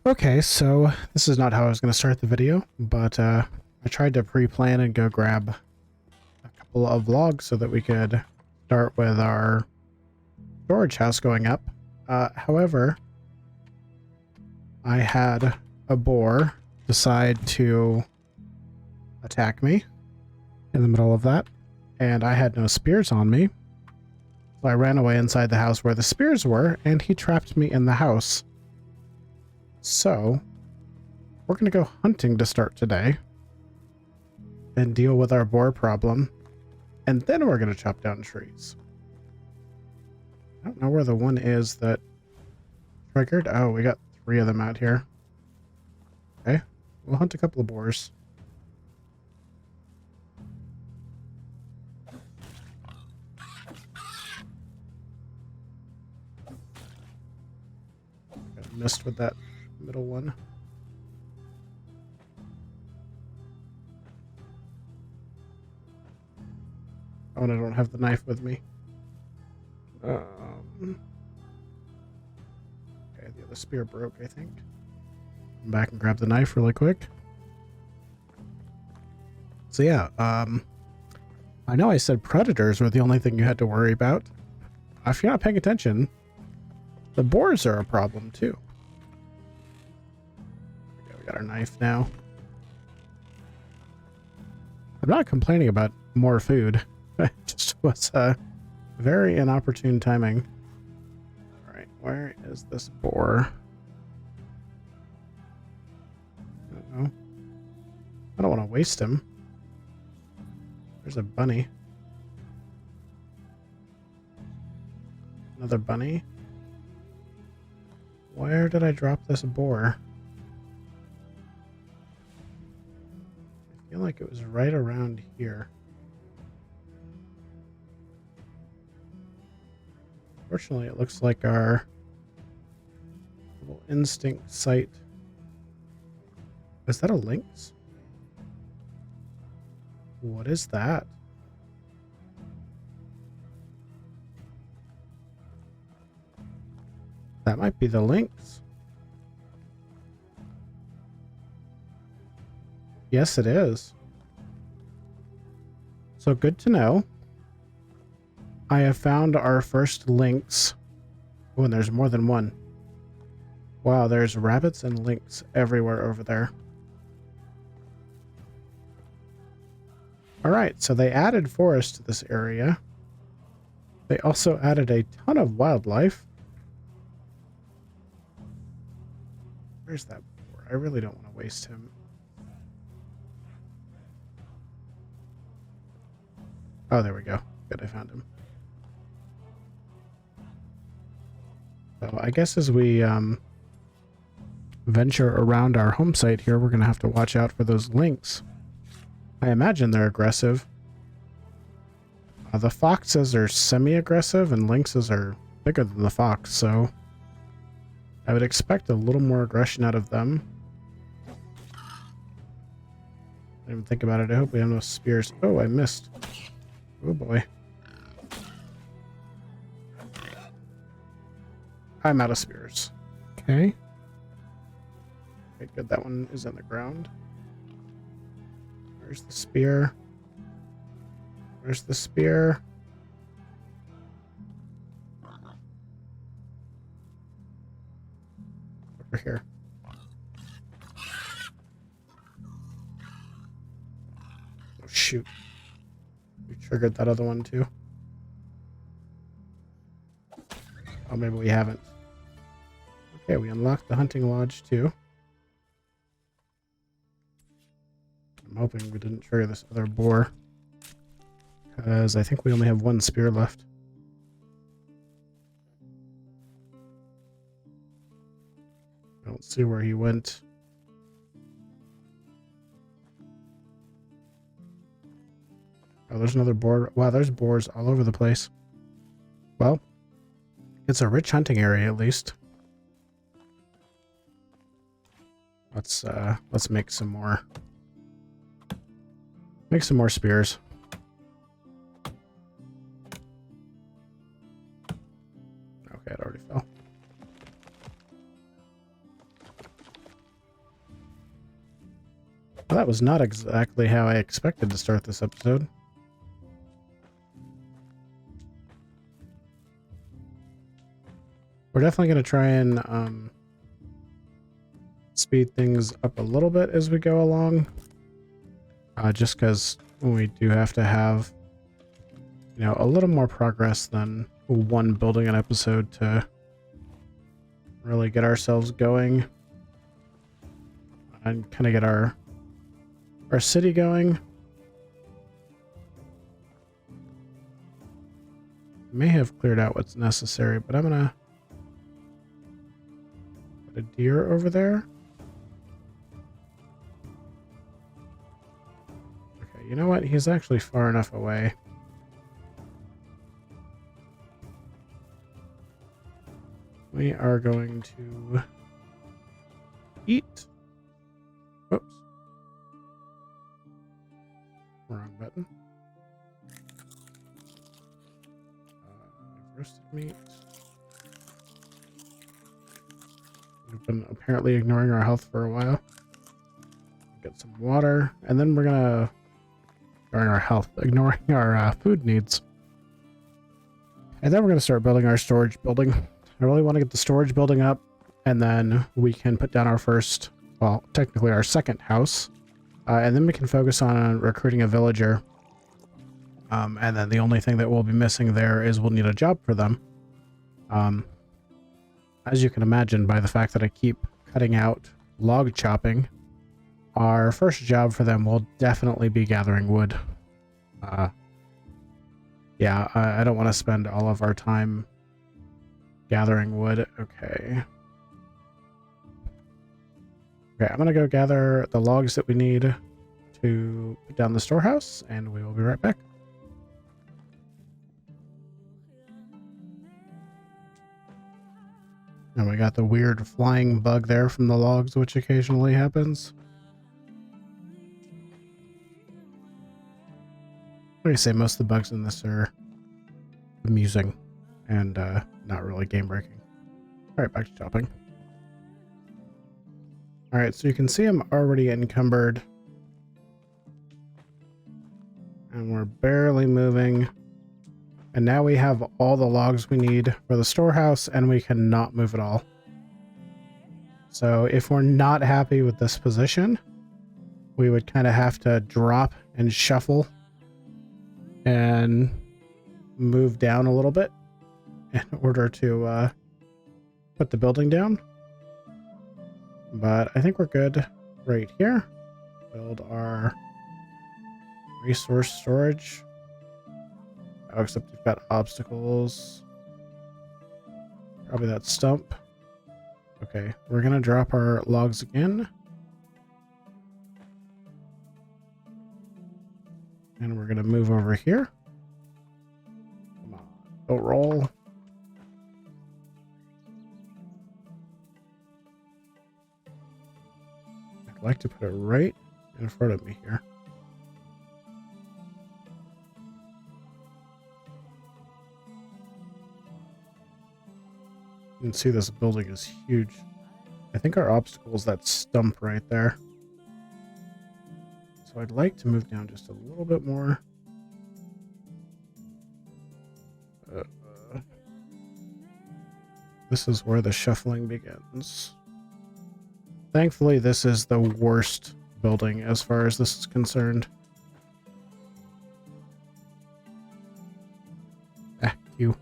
Okay, so this is not how I was going to start the video, but I tried to pre-plan and go grab a couple of logs so that we could start with our storage house going up. However, I had a boar decide to attack me in the middle of that, and I had no spears on me. So I ran away inside the house where the spears were, and he trapped me in the house. So, we're going to go hunting to start today and deal with our boar problem, and then we're going to chop down trees. I don't know where the one is that triggered. Oh, we got 3 of them out here. Okay, we'll hunt a couple of boars. Got missed with that middle one. Oh, and I don't have the knife with me. Okay, the other spear broke, I think. Come back and grab the knife really quick. So yeah, I know I said predators were the only thing you had to worry about. If you're not paying attention, the boars are a problem too. Okay, we got our knife now. I'm not complaining about more food. It just was very inopportune timing. Alright, where is this boar? Uh-oh. I don't want to waste him. There's a bunny. Another bunny. Where did I drop this boar? I feel like it was right around here. Fortunately, it looks like our little instinct site. Is that a lynx? What is that? That might be the lynx. Yes, it is. So good to know. I have found our first lynx. Oh, and there's more than one. Wow, there's rabbits and lynx everywhere over there. Alright, so they added forest to this area. They also added a ton of wildlife. Where's that boar? I really don't want to waste him. Oh, there we go. Good, I found him. So I guess as we venture around our home site here, we're going to have to watch out for those lynx. I imagine they're aggressive. The foxes are semi-aggressive and lynxes are bigger than the fox, so I would expect a little more aggression out of them. I didn't even think about it. I hope we have no spears. Oh, I missed. Oh boy. I'm out of spears. Okay. Okay, good. That one is in the ground. Where's the spear? Where's the spear? Over here. Oh, shoot. We triggered that other one too. Oh, maybe we haven't. Okay, we unlocked the hunting lodge too. I'm hoping we didn't trigger this other boar, because I think we only have one spear left. I don't see where he went. Oh, there's another boar. Wow, there's boars all over the place. Well, it's a rich hunting area at least. Let's make some more. Make some more spears. Okay, it already fell. Well, that was not exactly how I expected to start this episode. We're definitely going to try and speed things up a little bit as we go along. Just because we do have to have, you know, a little more progress than one building an episode to really get ourselves going and kind of get our city going. May have cleared out what's necessary, but I'm gonna put a deer over there. Okay, you know what? He's actually far enough away. We are going to eat. Whoops. Wrong button. Roasted meat. We've been apparently ignoring our health for a while. Get some water, and then we're gonna ignoring our food needs. And then we're gonna start building our storage building. I really want to get the storage building up, and then we can put down our first, well, technically our second house. And then we can focus on recruiting a villager. And then the only thing that we'll be missing there is we'll need a job for them. As you can imagine by the fact that I keep cutting out log chopping, our first job for them will definitely be gathering wood. Yeah, I don't want to spend all of our time gathering wood. Okay. Okay, I'm gonna go gather the logs that we need to put down the storehouse, and we will be right back. And we got the weird flying bug there from the logs, which occasionally happens. What do you say? Most of the bugs in this are amusing and not really game breaking. All right, back to chopping. All right, so you can see I'm already encumbered. And we're barely moving. And now we have all the logs we need for the storehouse, and we cannot move at all. So if we're not happy with this position, we would kind of have to drop and shuffle and move down a little bit in order to put the building down. But I think we're good right here. Build our resource storage. Oh, except we've got obstacles. Probably that stump. Okay, we're gonna drop our logs again. And we're gonna move over here. Come on, don't roll. I'd like to put it right in front of me here. You can see this building is huge. I think our obstacle is that stump right there. So I'd like to move down just a little bit more. This is where the shuffling begins. Thankfully, this is the worst building as far as this is concerned. You.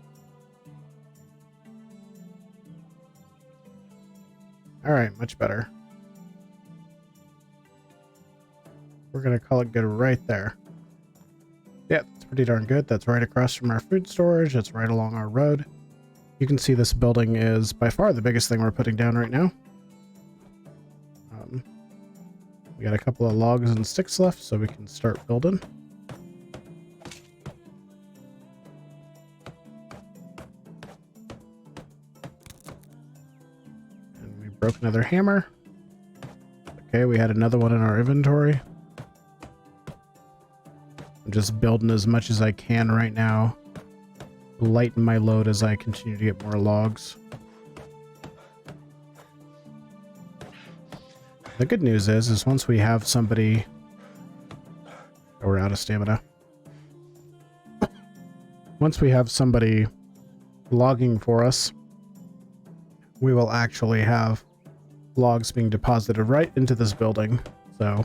Alright, much better. We're gonna call it good right there. Yeah, that's pretty darn good. That's right across from our food storage. It's right along our road. You can see this building is by far the biggest thing we're putting down right now. We got a couple of logs and sticks left, so we can start building. And we broke another hammer. Okay, we had another one in our inventory. I'm just building as much as I can right now. Lighten my load as I continue to get more logs. The good news is once we have somebody... Oh, we're out of stamina. Once we have somebody logging for us, we will actually have logs being deposited right into this building. So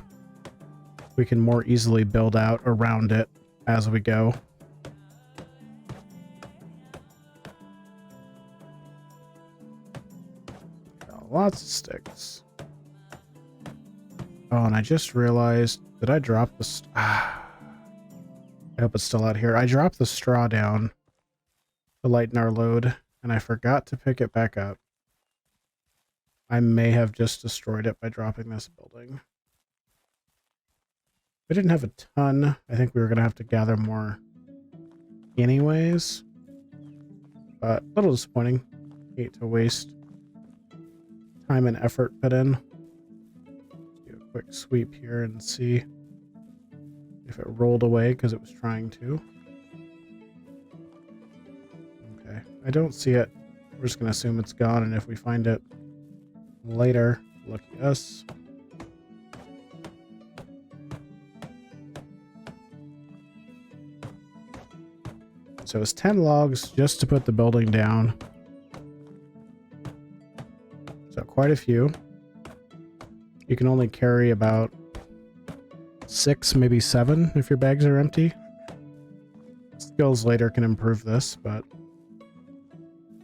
we can more easily build out around it as we go. Got lots of sticks. Oh, and I just realized, did I drop the... I hope it's still out here. I dropped the straw down to lighten our load, and I forgot to pick it back up. I may have just destroyed it by dropping this building. We didn't have a ton. I think we were going to have to gather more anyways. But a little disappointing. Hate to waste time and effort put in. Do a quick sweep here and see if it rolled away because it was trying to. Okay, I don't see it. We're just going to assume it's gone, and if we find it later, lucky us. So it's 10 logs just to put the building down. So quite a few. You can only carry about 6, maybe 7 if your bags are empty. Skills later can improve this, but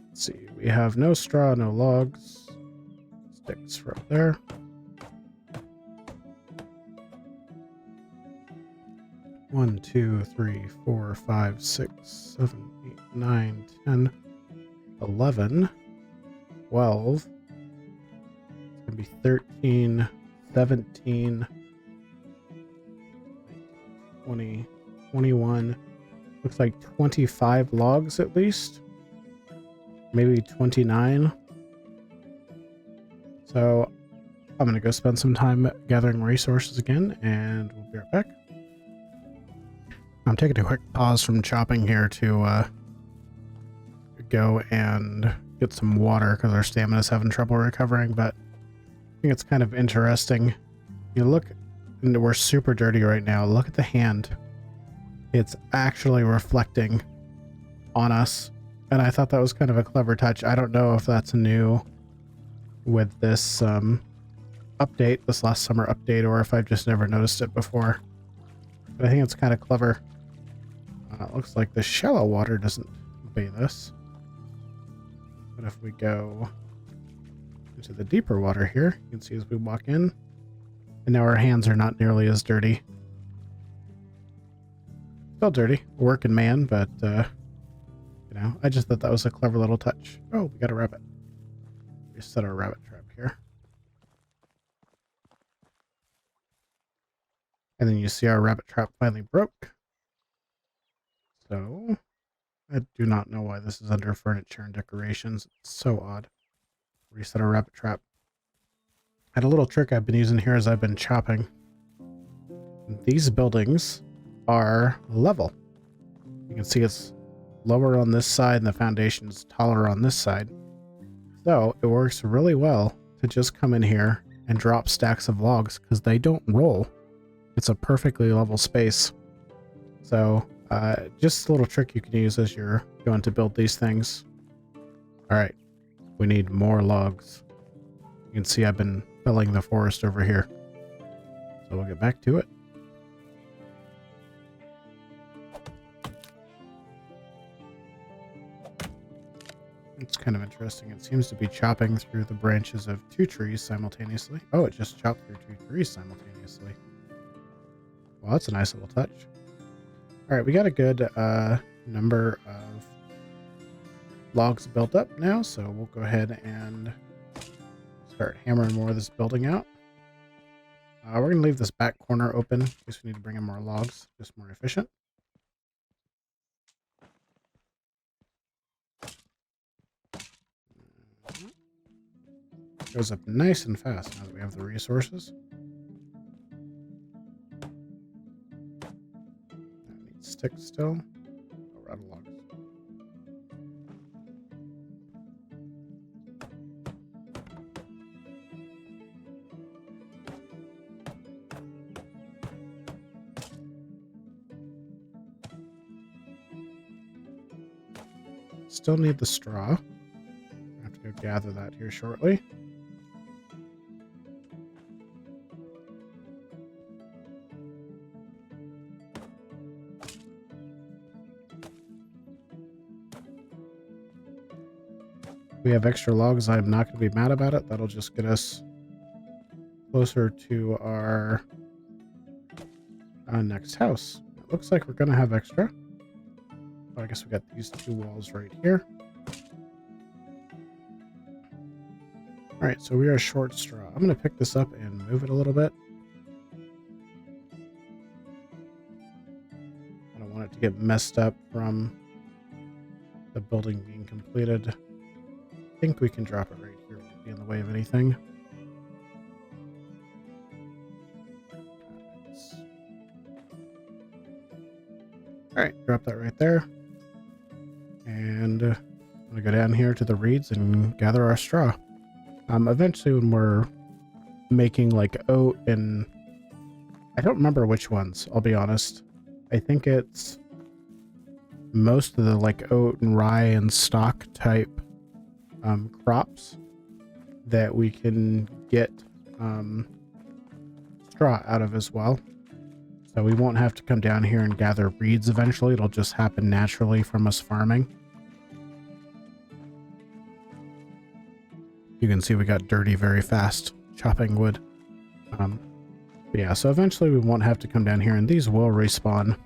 let's see. We have no straw, no logs. Sticks right there. One, 2, 3, 4, 5, 6, 7, 8, 9, 10, 11, 12. It's gonna be 13, 17, 20, 21. Looks like 25 logs at least. Maybe 29. So I'm gonna go spend some time gathering resources again, and we'll be right back. I'm taking a quick pause from chopping here to go and get some water because our stamina is having trouble recovering, but I think it's kind of interesting. You look, and we're super dirty right now. Look at the hand. It's actually reflecting on us, and I thought that was kind of a clever touch. I don't know if that's new with this update, this last summer update, or if I've just never noticed it before. But I think it's kind of clever. It looks like the shallow water doesn't obey this. But if we go into the deeper water here, you can see as we walk in, and now our hands are not nearly as dirty. Still dirty, working man, but you know, I just thought that was a clever little touch. Oh, we got a rabbit. We set our rabbit trap here. And then you see our rabbit trap finally broke. So, I do not know why this is under furniture and decorations. It's so odd. Reset our rabbit trap. And a little trick I've been using here as I've been chopping. These buildings are level. You can see it's lower on this side and the foundation is taller on this side. So, it works really well to just come in here and drop stacks of logs because they don't roll. It's a perfectly level space. So, just a little trick you can use as you're going to build these things. Alright, we need more logs. You can see I've been felling the forest over here. So we'll get back to it. It's kind of interesting. It seems to be chopping through the branches of 2 trees simultaneously. Oh, it just chopped through 2 trees simultaneously. Well, that's a nice little touch. All right, we got a good number of logs built up now, so we'll go ahead and start hammering more of this building out. We're going to leave this back corner open in case we need to bring in more logs, just more efficient. Goes up nice and fast now that we have the resources. Sticks still. Oh, we're out of logs. Still need the straw. I have to go gather that here shortly. We have extra logs. I'm not going to be mad about it. That'll just get us closer to our next house. It looks like we're going to have extra. Oh, I guess we got these two walls right here. All right, so we are short straw. I'm going to pick this up and move it a little bit. I don't want it to get messed up from the building being completed. I think we can drop it right here. It won't be in the way of anything. All right, drop that right there. And I'm going to go down here to the reeds and gather our straw. Eventually when we're making like oat and I don't remember which ones, I'll be honest. I think it's most of the like oat and rye and stock type crops that we can get straw out of as well. So we won't have to come down here and gather reeds eventually. It'll just happen naturally from us farming. You can see we got dirty very fast chopping wood. But yeah, so eventually we won't have to come down here and these will respawn.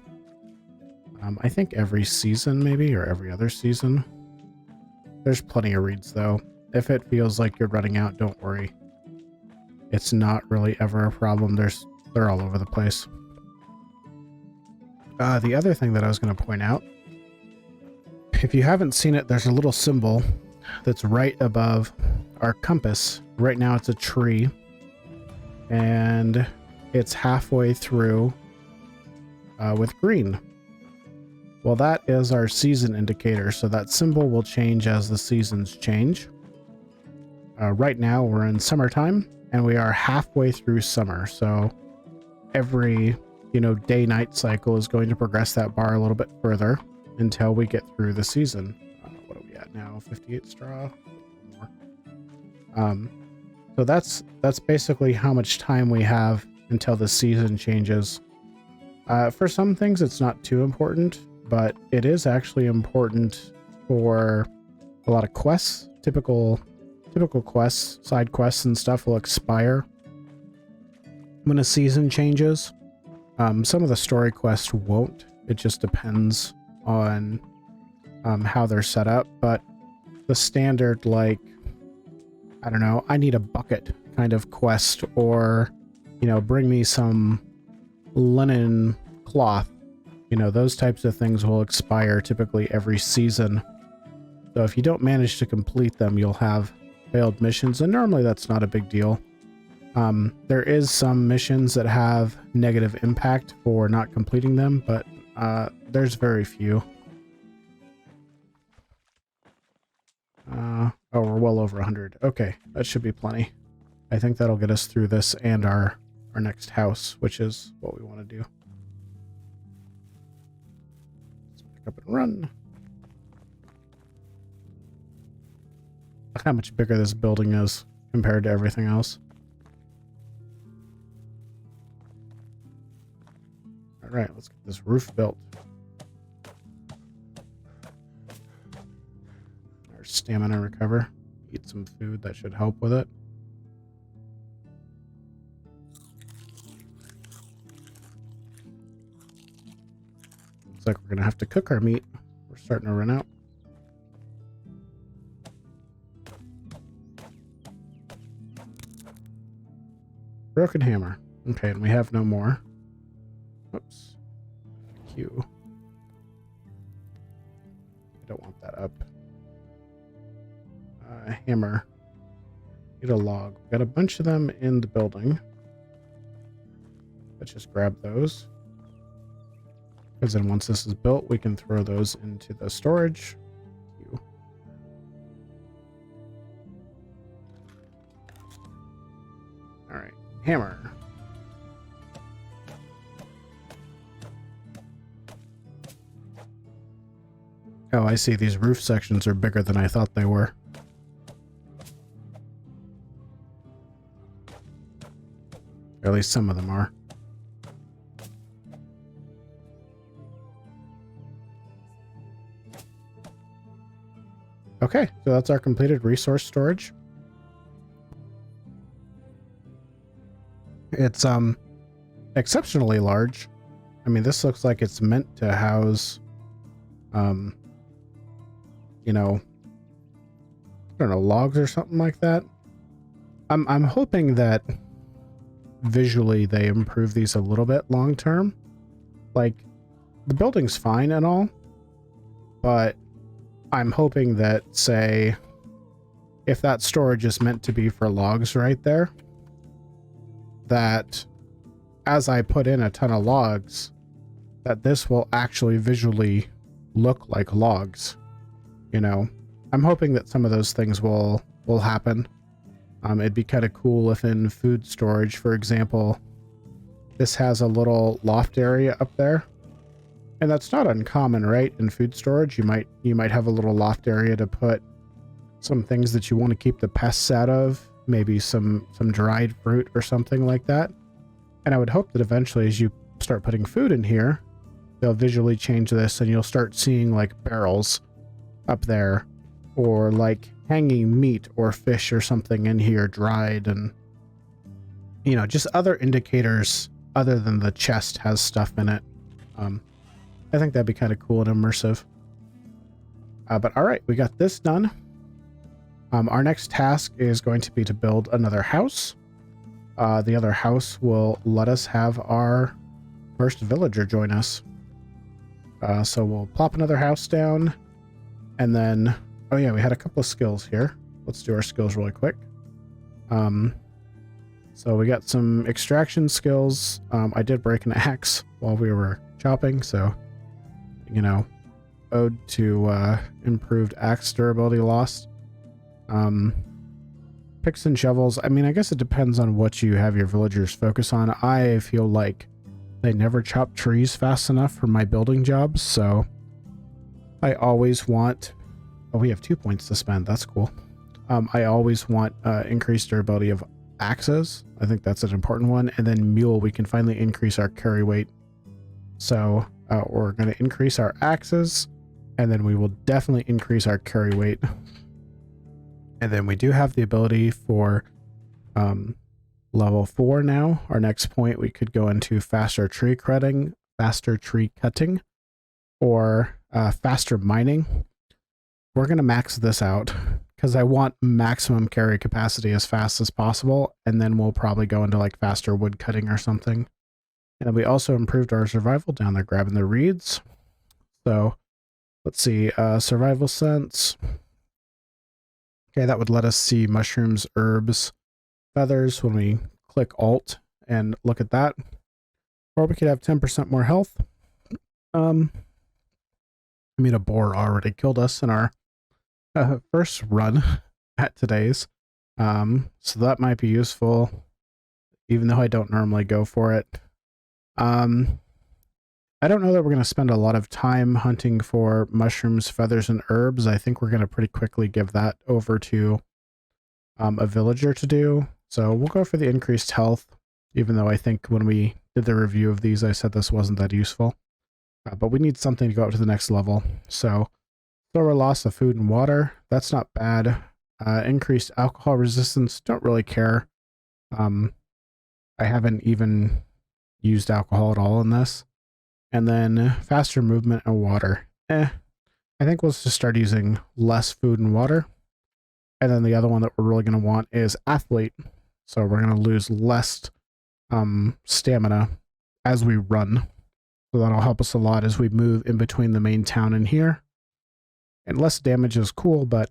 I think every season maybe, or every other season. There's plenty of reeds though. If it feels like you're running out, don't worry. It's not really ever a problem. They're all over the place. The other thing that I was going to point out, if you haven't seen it, there's a little symbol that's right above our compass. Right now it's a tree and it's halfway through with green. Well, that is our season indicator, so that symbol will change as the seasons change. Right now we're in summertime and we are halfway through summer, so every day-night cycle is going to progress that bar a little bit further until we get through the season. What are we at now? 58 straw? More. So that's basically how much time we have until the season changes. For some things it's not too important, but it is actually important for a lot of quests. Typical quests, side quests and stuff will expire when a season changes. Some of the story quests won't. It just depends on how they're set up. But the standard, like, I don't know, I need a bucket kind of quest, or, bring me some linen cloth. Those types of things will expire typically every season. So if you don't manage to complete them, you'll have failed missions, and normally that's not a big deal. There is some missions that have negative impact for not completing them, but there's very few. Oh, we're well over 100. Okay, that should be plenty. I think that'll get us through this and our next house, which is what we want to do. Let's pick up and run. Look how much bigger this building is compared to everything else. All right, let's get this roof built. Our stamina recover. Eat some food, that should help with it. Looks like we're gonna have to cook our meat. We're starting to run out. Broken hammer. Okay, and we have no more. Oops. Q. I don't want that up. Hammer. Need a log. We got a bunch of them in the building. Let's just grab those. Because then once this is built, we can throw those into the storage. Q. All right. Hammer. Oh, I see. These roof sections are bigger than I thought they were. Or at least some of them are. Okay, so that's our completed resource storage. It's exceptionally large. I mean, this looks like it's meant to house you know, I don't know, logs or something like that. I'm hoping that visually they improve these a little bit long term. Like, the building's fine and all, but I'm hoping that, say, if that storage is meant to be for logs right there, that as I put in a ton of logs, that this will actually visually look like logs. You know, I'm hoping that some of those things will happen. It'd be kind of cool if in food storage, for example, this has a little loft area up there. And that's not uncommon, right? In food storage, you might have a little loft area to put some things that you want to keep the pests out of, maybe some dried fruit or something like that. And I would hope that eventually as you start putting food in here, they'll visually change this and you'll start seeing like barrels up there, or like hanging meat or fish or something in here dried, and you know, just other indicators other than the chest has stuff in it. I think that'd be kind of cool and immersive. But all right, we got this done. Our next task is going to be to build another house. The other house will let us have our first villager join us. So we'll plop another house down, and then, oh yeah, we had a couple of skills here. Let's do our skills really quick. So we got some extraction skills. I did break an axe while we were chopping, so, you know, ode to improved axe durability lost. Picks and shovels. I mean, I guess it depends on what you have your villagers focus on. I feel like they never chop trees fast enough for my building jobs, so I always want... Oh, we have 2 points to spend. That's cool. I always want increased durability of axes. I think that's an important one. And then mule, we can finally increase our carry weight. So we're going to increase our axes, and then we will definitely increase our carry weight. And then we do have the ability for level 4 now. Our next point, we could go into faster tree cutting, or faster mining. We're going to max this out because I want maximum carry capacity as fast as possible, and then we'll probably go into like faster wood cutting or something. And we also improved our survival down there, grabbing the reeds. So let's see, survival sense. Okay, that would let us see mushrooms, herbs, feathers when we click Alt and look at that. Or we could have 10% more health. I mean, a boar already killed us in our first run at today's. So that might be useful, even though I don't normally go for it. I don't know that we're going to spend a lot of time hunting for mushrooms, feathers, and herbs. I think we're going to pretty quickly give that over to a villager to do. So we'll go for the increased health, even though I think when we did the review of these, I said this wasn't that useful. But we need something to go up to the next level. So slower loss of food and water. That's not bad. Increased alcohol resistance. Don't really care. I haven't even used alcohol at all in this. And then faster movement and water. I think we'll just start using less food and water. And then the other one that we're really going to want is athlete. So we're going to lose less stamina as we run. So that'll help us a lot as we move in between the main town and here. And less damage is cool, but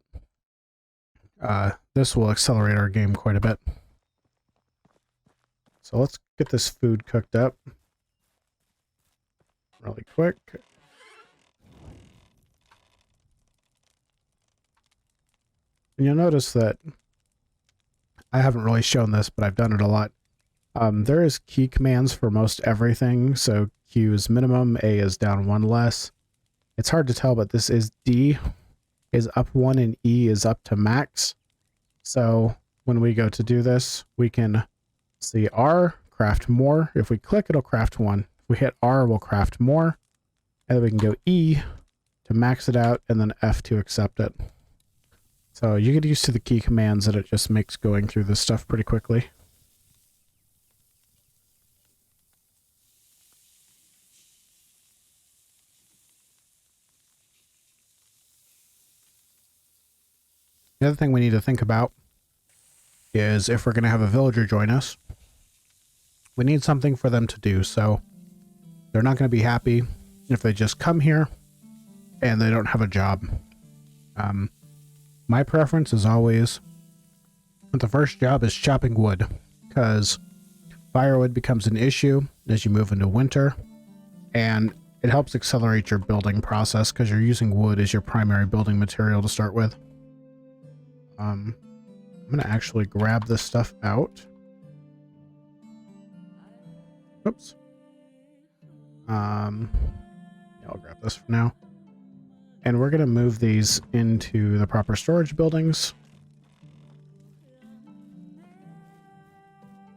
this will accelerate our game quite a bit. So let's get this food cooked up really quick. And you'll notice that I haven't really shown this, but I've done it a lot. There is key commands for most everything. So Q is minimum, A is down 1 less. It's hard to tell, but this is D is up 1 and E is up to max. So when we go to do this, we can see R, craft more. If we click, it'll craft 1. If we hit R, we'll craft more. And then we can go E to max it out, and then F to accept it. So you get used to the key commands, and it just makes going through this stuff pretty quickly. The other thing we need to think about is if we're going to have a villager join us, we need something for them to do. So they're not going to be happy if they just come here and they don't have a job. My preference is always the first job is chopping wood, because firewood becomes an issue as you move into winter, and it helps accelerate your building process because you're using wood as your primary building material to start with. I'm going to actually grab this stuff out. Oops. Yeah, I'll grab this for now. And we're going to move these into the proper storage buildings,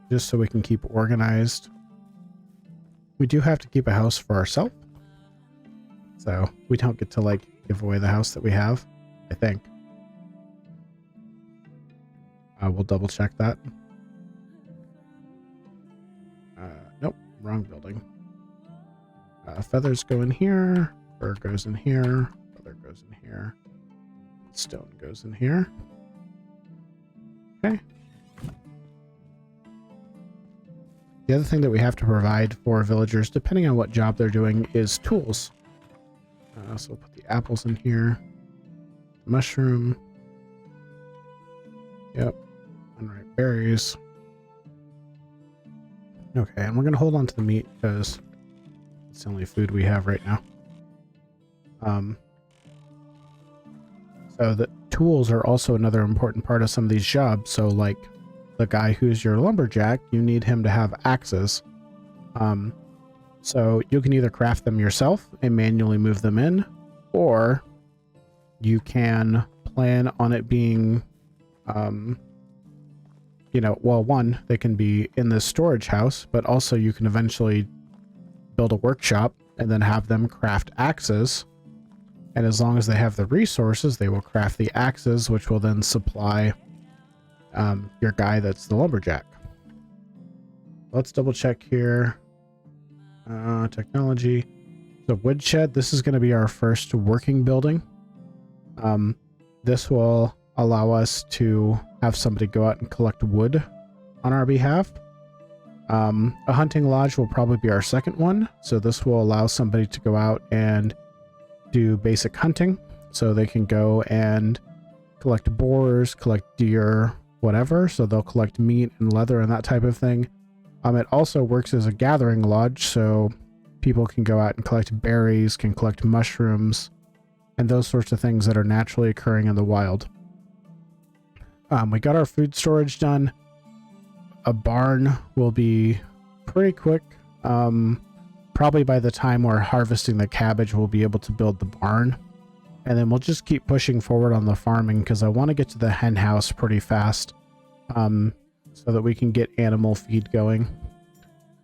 just so we can keep organized. We do have to keep a house for ourselves, so we don't get to like give away the house that we have, I think. We'll double check that. Nope, wrong building. Feathers go in here, fur goes in here, feather goes in here, stone goes in here. Okay. The other thing that we have to provide for villagers, depending on what job they're doing, is tools. So we'll put the apples in here. Mushroom. Yep. Unripe berries. Okay, and we're going to hold on to the meat because it's the only food we have right now. So the tools are also another important part of some of these jobs. So like the guy who's your lumberjack, you need him to have axes. So you can either craft them yourself and manually move them in, or you can plan on it being, well, one, they can be in this storage house, but also you can eventually build a workshop and then have them craft axes. And as long as they have the resources, they will craft the axes, which will then supply your guy that's the lumberjack. Let's double check here. Technology. The woodshed, this is going to be our first working building. This will allow us to have somebody go out and collect wood on our behalf. A hunting lodge will probably be our second one. So this will allow somebody to go out and do basic hunting. So they can go and collect boars, collect deer, whatever. So they'll collect meat and leather and that type of thing. It also works as a gathering lodge. So people can go out and collect berries, can collect mushrooms, and those sorts of things that are naturally occurring in the wild. We got our food storage done. A barn will be pretty quick. Probably by the time we're harvesting the cabbage, we'll be able to build the barn. And then we'll just keep pushing forward on the farming because I want to get to the hen house pretty fast, so that we can get animal feed going.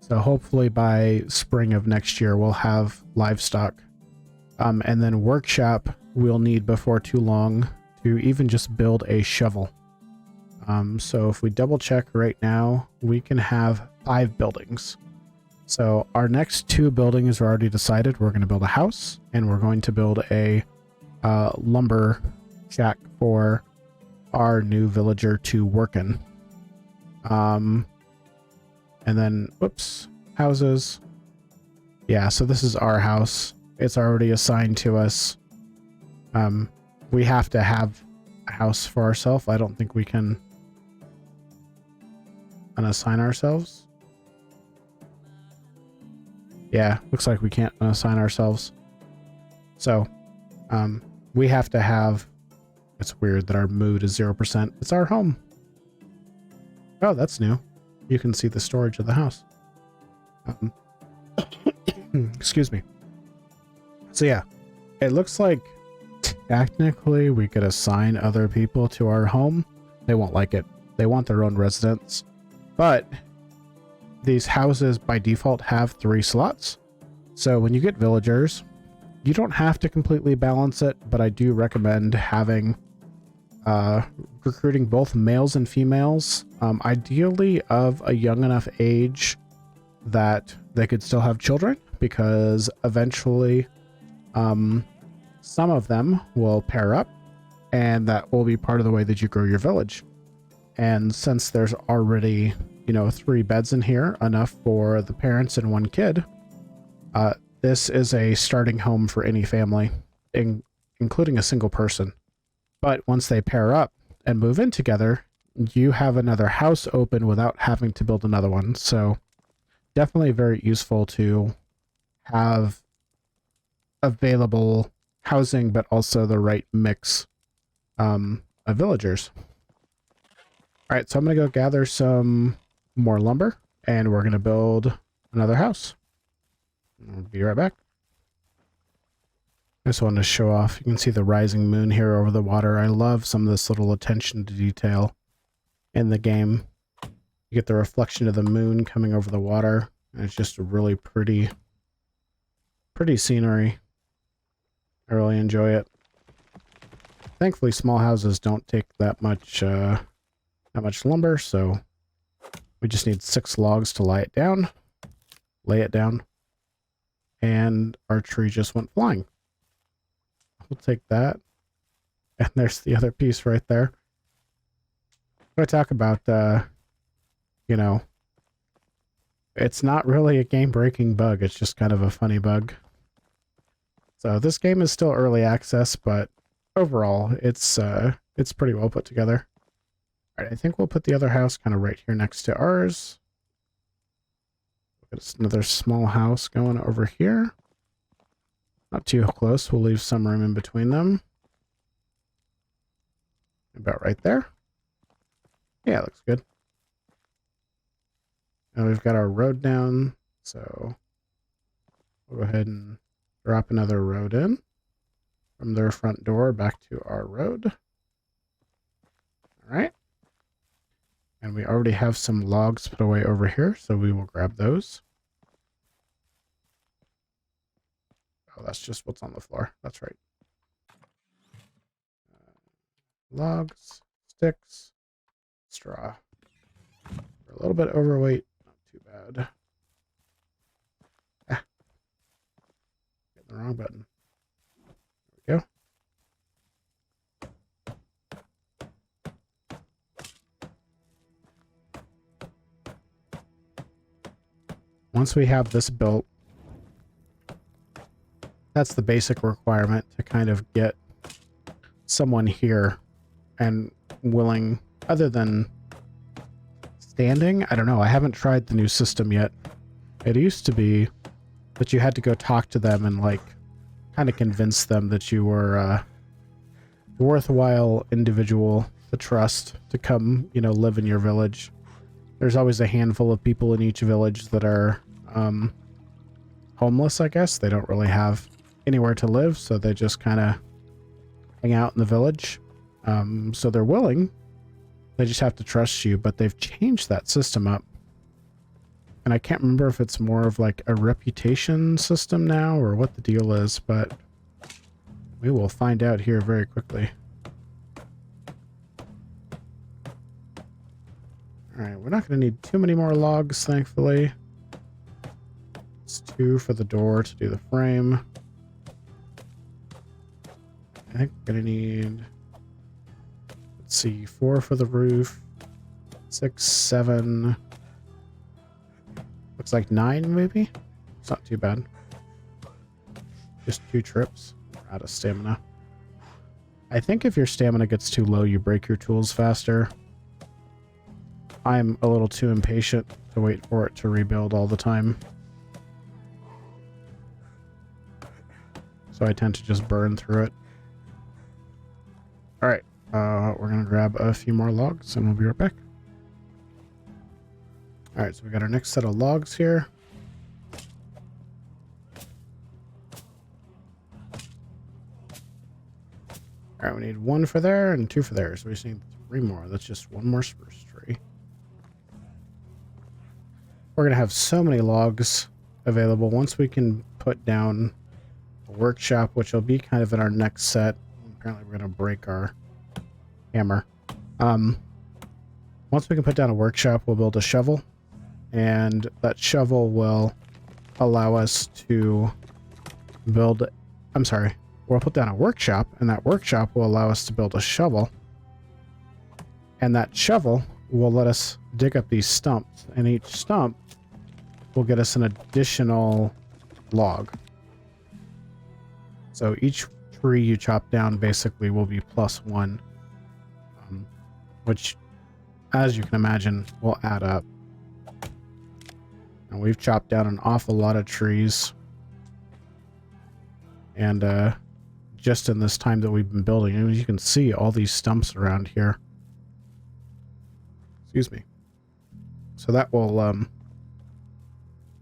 So hopefully by spring of next year, we'll have livestock. And then workshop we'll need before too long to even just build a shovel. So if we double check right now, we can have 5 buildings. So our next 2 buildings are already decided. We're going to build a house and we're going to build a lumber shack for our new villager to work in. And then, whoops, houses. Yeah, so this is our house. It's already assigned to us. We have to have a house for ourselves. I don't think we can unassign ourselves. Yeah, looks like we can't unassign ourselves. So, we have to have... It's weird that our mood is 0%. It's our home. Oh, that's new. You can see the storage of the house. Excuse me. So yeah, it looks like technically we could assign other people to our home. They won't like it. They want their own residence. But these houses by default have 3 slots. So when you get villagers, you don't have to completely balance it, but I do recommend having recruiting both males and females, ideally of a young enough age that they could still have children, because eventually some of them will pair up, and that will be part of the way that you grow your village. And since there's already, 3 beds in here, enough for the parents and 1 kid, this is a starting home for any family, including a single person. But once they pair up and move in together, you have another house open without having to build another one. So definitely very useful to have available housing, but also the right mix of villagers. All right, so I'm going to go gather some more lumber, and we're going to build another house. I'll be right back. I just wanted to show off. You can see the rising moon here over the water. I love some of this little attention to detail in the game. You get the reflection of the moon coming over the water, and it's just a really pretty scenery. I really enjoy it. Thankfully, small houses don't take that much lumber, so we just need 6 logs to lay it down, and our tree just went flying. We'll take that. And there's the other piece right there. I talk about, it's not really a game-breaking bug. It's just kind of a funny bug. So this game is still early access, but overall, it's pretty well put together. All right, I think we'll put the other house kind of right here next to ours. There's another small house going over here. Not too close. We'll leave some room in between them. About right there. Yeah, looks good. Now we've got our road down, so we'll go ahead and drop another road in from their front door back to our road. All right. And we already have some logs put away over here, so we will grab those. Oh, that's just what's on the floor. That's right. Logs, sticks, straw. We're a little bit overweight. Not too bad. Ah. Hit the wrong button. There we go. Once we have this built, that's the basic requirement to kind of get someone here and willing, other than standing. I don't know. I haven't tried the new system yet. It used to be that you had to go talk to them and kind of convince them that you were a worthwhile individual to trust to come, live in your village. There's always a handful of people in each village that are homeless, I guess. They don't really have anywhere to live, so they just kind of hang out in the village. So they're willing. They just have to trust you, but they've changed that system up. And I can't remember if it's more of a reputation system now or what the deal is, but we will find out here very quickly. Alright, we're not going to need too many more logs, thankfully. It's 2 for the door to do the frame. I think we're going to need, let's see, 4 for the roof, 6, 7, looks like 9 maybe? It's not too bad. Just 2 trips. We're out of stamina. I think if your stamina gets too low, you break your tools faster. I'm a little too impatient to wait for it to rebuild all the time. So I tend to just burn through it. Alright, we're going to grab a few more logs and we'll be right back. Alright, so we got our next set of logs here. All right, we need 1 for there and 2 for there. So we just need 3 more. That's just 1 more spruce tree. We're going to have so many logs available once we can put down a workshop, which will be kind of in our next set. Apparently we're going to break our hammer. Once we can put down a workshop, we'll build a shovel, and that shovel will allow us to build, we'll put down a workshop, and that workshop will allow us to build a shovel, and that shovel will let us dig up these stumps, and each stump will get us an additional log. So each tree you chop down basically will be +1, which, as you can imagine, will add up. And we've chopped down an awful lot of trees, and just in this time that we've been building, and you can see all these stumps around here. Excuse me. So that will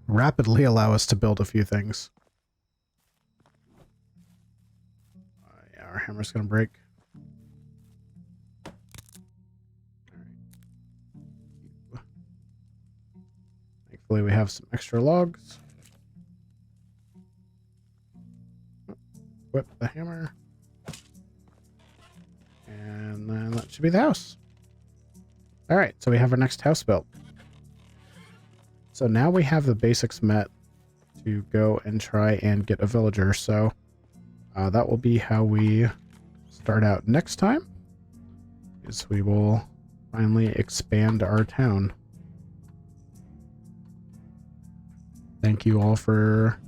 rapidly allow us to build a few things. Yeah, our hammer's gonna break. Thankfully, we have some extra logs. Whip the hammer. And then that should be the house. All right, so we have our next house built. So now we have the basics met to go and try and get a villager. So that will be how we start out next time, is we will finally expand our town. Thank you all for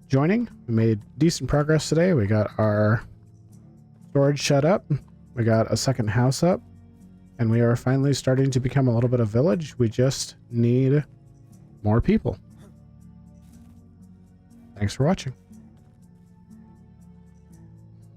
joining. We made decent progress today. We got our storage shed up. We got a second house up. And we are finally starting to become a little bit of village. We just need more people. Thanks for watching.